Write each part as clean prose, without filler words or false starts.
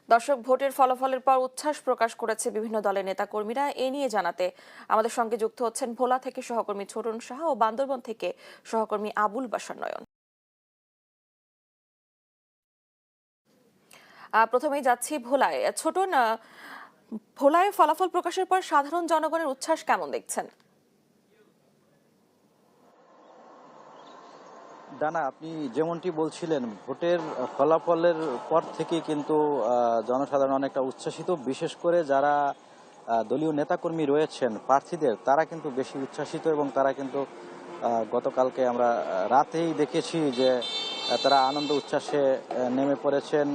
দর্শক, ভোটের ফলাফলের পর উচ্ছ্বাস প্রকাশ করেছে বিভিন্ন দলের নেতাকর্মীরা। এ নিয়ে জানাতে আমাদের সঙ্গে যুক্ত হচ্ছেন ভোলা থেকে সহকর্মী ছোটন সাহা ও বান্দরবন থেকে সহকর্মী আবুল বাশার নয়ন। প্রথমেই যাচ্ছি ভোলায়। ছোটন, ভোলায় ফলাফল প্রকাশের পর সাধারণ জনগণের উচ্ছ্বাস কেমন দেখছেন? ডানা, আপনি যেমনটি বলছিলেন, ভোটের ফলাফলের পর থেকে কিন্তু জনসাধারণ অনেকটা উচ্ছ্বাসিত। বিশেষ করে যারা দলীয় নেতাকর্মী রয়েছেন প্রার্থীদের, তারা কিন্তু বেশি উচ্ছ্বাসিত এবং তারা কিন্তু গতকালকে আমরা রাতেই দেখেছি যে তারা আনন্দ উচ্ছ্বাসে নেমে পড়েছেন,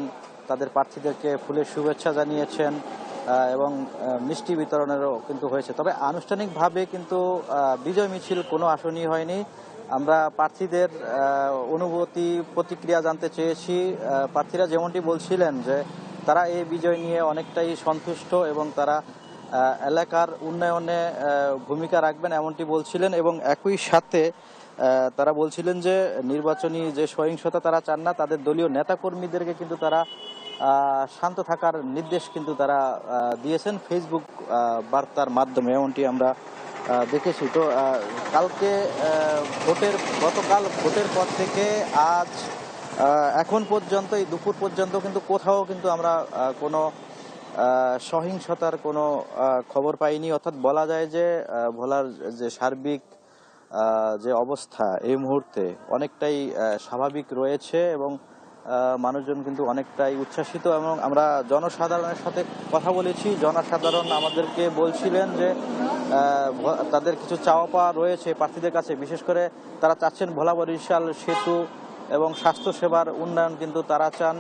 তাদের প্রার্থীদেরকে ফুলের শুভেচ্ছা জানিয়েছেন এবং মিষ্টি বিতরণেরও কিন্তু হয়েছে। তবে আনুষ্ঠানিকভাবে কিন্তু বিজয় মিছিল কোনো আসনই হয়নি। আমরা প্রার্থীদের অনুভূতি প্রতিক্রিয়া জানতে চেয়েছি। প্রার্থীরা যেমনটি বলছিলেন যে তারা এই বিজয় নিয়ে অনেকটাই সন্তুষ্ট এবং তারা এলাকার উন্নয়নে ভূমিকা রাখবেন এমনটি বলছিলেন এবং একই সাথে তারা বলছিলেন যে নির্বাচনী যে সহিংসতা তারা চান না, তাদের দলীয় নেতাকর্মীদেরকে কিন্তু তারা শান্ত থাকার নির্দেশ কিন্তু তারা দিয়েছেন ফেসবুক বার্তার মাধ্যমে, এমনটি আমরা দেখেছি। তো কালকে গতকাল ভোটের পর থেকে আজ এখন পর্যন্ত এই দুপুর পর্যন্ত কিন্তু কোথাও কিন্তু আমরা কোনো সহিংসতার কোনো খবর পাইনি। অর্থাৎ বলা যায় যে ভোলার যে সার্বিক যে অবস্থা এই মুহূর্তে অনেকটাই স্বাভাবিক রয়েছে এবং মানুষজন কিন্তু অনেকটাই উচ্ছ্বাসিত। এবং আমরা জনসাধারণের সাথে কথা বলেছি, জনসাধারণ আমাদেরকে বলছিলেন যে তাদের কিছু চাওয়া পাওয়া রয়েছে প্রার্থীদের কাছে। বিশেষ করে তারা চাচ্ছেন ভোলা বরিশাল সেতু এবং স্বাস্থ্যসেবার উন্নয়ন কিন্তু তারা চান।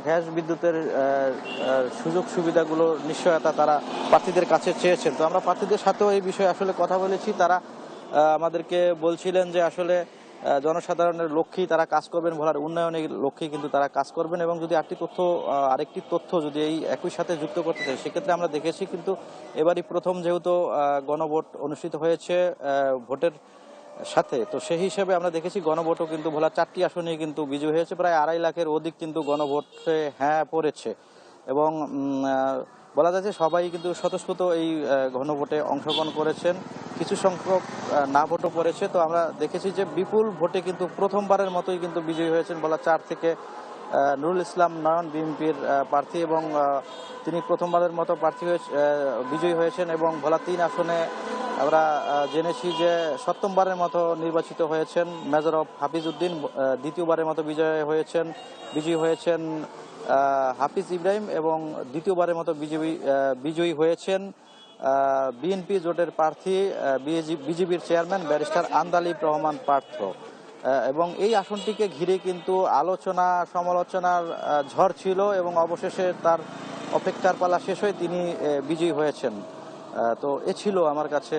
গ্যাস বিদ্যুতের সুযোগ সুবিধাগুলো নিশ্চয়তা তারা প্রার্থীদের কাছে চেয়েছেন। তো আমরা প্রার্থীদের সাথেও এই বিষয়ে আসলে কথা বলেছি। তারা আমাদেরকে বলছিলেন যে আসলে জনসাধারণের লক্ষ্যেই তারা কাজ করবেন, ভোলার উন্নয়নের লক্ষ্যেই কিন্তু তারা কাজ করবেন। এবং যদি আরেকটি তথ্য যদি এই একই সাথে যুক্ত করতে চাই, সেক্ষেত্রে আমরা দেখেছি কিন্তু এবারই প্রথম যেহেতু গণভোট অনুষ্ঠিত হয়েছে ভোটের সাথে, তো সেই হিসেবে আমরা দেখেছি গণভোটও কিন্তু ভোলার 4টি আসনে কিন্তু বিজয়ী হয়েছে। প্রায় 2.5 লাখের অধিক কিন্তু গণভোটে হ্যাঁ পড়েছে এবং বলা যায় যে সবাই কিন্তু স্বতঃস্ফূর্ত এই গণভোটে অংশগ্রহণ করেছেন। কিছু সংখ্যক না ভোটও পড়েছে। তো আমরা দেখেছি যে বিপুল ভোটে কিন্তু প্রথমবারের মতোই কিন্তু বিজয়ী হয়েছেন ভোলা 4 থেকে নুরুল ইসলাম নয়ন, বিএনপির প্রার্থী, এবং তিনি প্রথমবারের মতো বিজয়ী হয়েছেন। এবং ভোলা 3 আসনে আমরা জেনেছি যে সপ্তমবারের মতো নির্বাচিত হয়েছেন মেজর হাফিজ উদ্দিন, দ্বিতীয়বারের মতো বিজয়ী হয়েছেন হাফিজ ইব্রাহিম এবং দ্বিতীয়বারের মতো বিজয়ী হয়েছেন বিএনপি জোটের প্রার্থী বিজিবির চেয়ারম্যান ব্যারিস্টার আন্দালিব রহমান পার্থ। এবং এই আসনটিকে ঘিরে কিন্তু আলোচনা সমালোচনার ঝড় ছিল এবং অবশেষে তার অপেক্ষার পালা শেষ হয়ে তিনি বিজয়ী হয়েছেন। তো এ ছিল আমার কাছে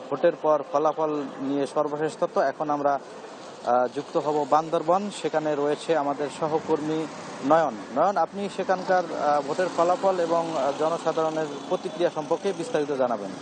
ভোটের পর ফলাফল নিয়ে সর্বশেষ তথ্য। এখন আমরা যুক্ত হব বান্দরবন, সেখানে রয়েছে আমাদের সহকর্মী নয়ন। আপনি সেখানকার ভোটের ফলাফল এবং জনসাধারণের প্রতিক্রিয়া সম্পর্কে বিস্তারিত জানাবেন।